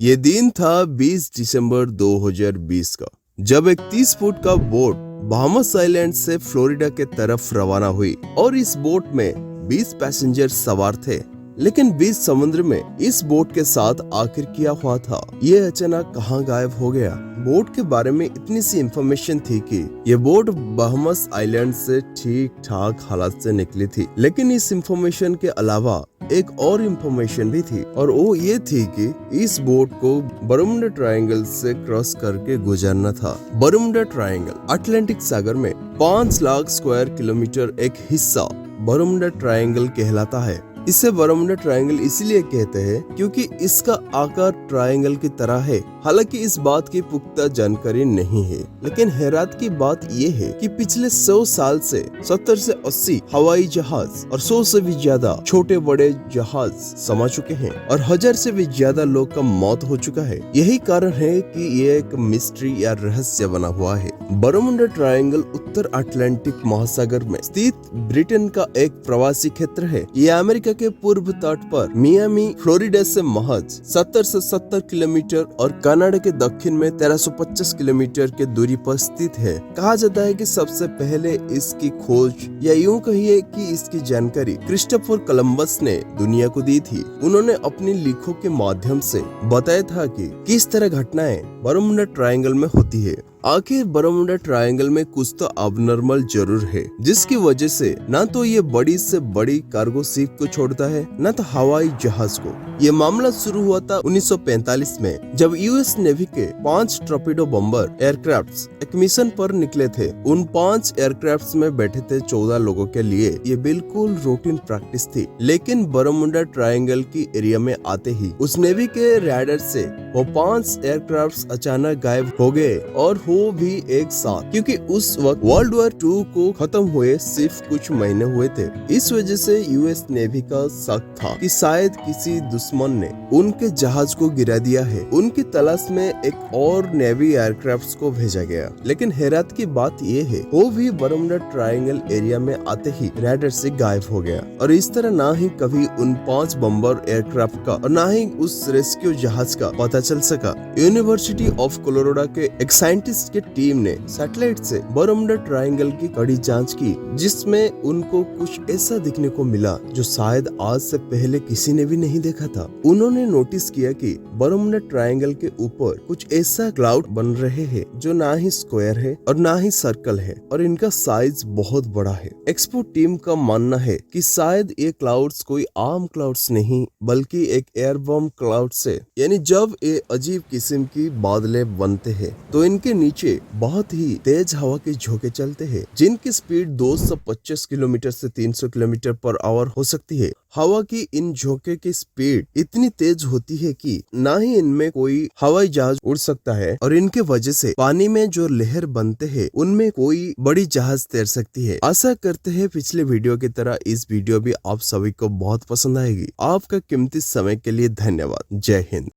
ये दिन था 20 दिसंबर 2020 का, जब एक 30 फुट का बोट बहामास आइलैंड से फ्लोरिडा के तरफ रवाना हुई और इस बोट में 20 पैसेंजर सवार थे। लेकिन बीच समुद्र में इस बोट के साथ आखिर क्या हुआ था, ये अचानक कहाँ गायब हो गया। बोट के बारे में इतनी सी इंफॉर्मेशन थी कि ये बोट बहामास आइलैंड से ठीक ठाक हालात से निकली थी, लेकिन इस इंफॉर्मेशन के अलावा एक और इंफॉर्मेशन भी थी और वो ये थी कि इस बोट को बरमुडा ट्रायंगल से क्रॉस करके गुजरना था। बरमुडा ट्रायंगल अटलांटिक सागर में 5 लाख स्क्वायर किलोमीटर एक हिस्सा बरमुडा ट्रायंगल कहलाता है। इसे बरमुडा ट्रायंगल इसलिए कहते हैं क्योंकि इसका आकार ट्रायंगल की तरह है। हालांकि इस बात की पुख्ता जानकारी नहीं है, लेकिन हैरत की बात यह है कि पिछले 100 साल से 70 से 80 हवाई जहाज और 100 से भी ज्यादा छोटे बड़े जहाज समा चुके हैं और 1000 से भी ज्यादा लोग का मौत हो चुका है। यही कारण है कि ये एक मिस्ट्री या रहस्य बना हुआ है। बरमुडा ट्रायंगल उत्तर अटलांटिक महासागर में स्थित ब्रिटेन का एक प्रवासी क्षेत्र है। ये अमेरिका के पूर्व तट पर मियामी फ्लोरिडा से महज 70 से 70 किलोमीटर और कनाडा के दक्षिण में 1350 किलोमीटर के दूरी पर स्थित है। कहा जाता है कि सबसे पहले इसकी खोज या यूं कहिए कि इसकी जानकारी क्रिस्टोफर कोलंबस ने दुनिया को दी थी। उन्होंने अपनी लिखों के माध्यम से बताया था कि किस तरह घटनाएं बरमुडा ट्रायंगल में होती है। आखिर बरमुडा ट्रायंगल में कुछ तो अबनॉर्मल जरूर है, जिसकी वजह से ना तो ये बड़ी से बड़ी कार्गो शिप को छोड़ता है, न तो हवाई जहाज को। ये मामला शुरू हुआ था 1945 में, जब यूएस नेवी के 5 टॉर्पेडो बम्बर एयरक्राफ्ट्स एक मिशन पर निकले थे। उन 5 एयरक्राफ्ट्स में बैठे थे 14 लोगों के लिए ये बिल्कुल रूटीन प्रैक्टिस थी। लेकिन बरमुडा ट्रायंगल की एरिया में आते ही उस नेवी के रडार से वो 5 एयरक्राफ्ट्स अचानक गायब हो गए और वो भी एक साथ, क्योंकि उस वक्त वर्ल्ड वॉर 2 को खत्म हुए सिर्फ कुछ महीने हुए थे। इस वजह से यूएस नेवी का शक था कि शायद किसी दुश्मन ने उनके जहाज को गिरा दिया है। उनकी तलाश में एक और नेवी एयरक्राफ्ट को भेजा गया। लेकिन हैरत की बात ये है वो भी बरमुडा ट्रायंगल एरिया में आते ही रडार से गायब हो गया और इस तरह ना ही कभी उन 5 बम्बर एयरक्राफ्ट का और ना ही उस रेस्क्यू जहाज का पता चल सका। यूनिवर्सिटी ऑफ कोलोराडो के एक साइंटिस्ट के टीम ने सैटेलाइट से बरमुडा ट्रायंगल की कड़ी जांच की, जिसमें उनको कुछ ऐसा दिखने को मिला जो शायद आज से पहले किसी ने भी नहीं देखा था। उन्होंने नोटिस किया कि बरमुडा ट्रायंगल के ऊपर कुछ ऐसा क्लाउड बन रहे हैं जो ना ही स्क्वायर है और ना ही सर्कल है और इनका साइज बहुत बड़ा है। एक्सपर्ट टीम का मानना है कि शायद ये क्लाउड्स कोई आम क्लाउड्स नहीं बल्कि एक एयरबॉम्ब क्लाउड से, यानी जब ये अजीब किस्म की बादलें बनते हैं तो इनके नीचे बहुत ही तेज हवा के झोंके चलते हैं, जिनकी स्पीड 225 किलोमीटर से 300 किलोमीटर पर आवर हो सकती है। हवा की इन झोंके की स्पीड इतनी तेज होती है कि ना ही इनमें कोई हवाई जहाज उड़ सकता है और इनके वजह से पानी में जो लहर बनते हैं उनमें कोई बड़ी जहाज तैर सकती है। आशा करते हैं पिछले वीडियो की तरह इस वीडियो भी आप सभी को बहुत पसंद आएगी। आपका कीमती समय के लिए धन्यवाद। जय हिंद।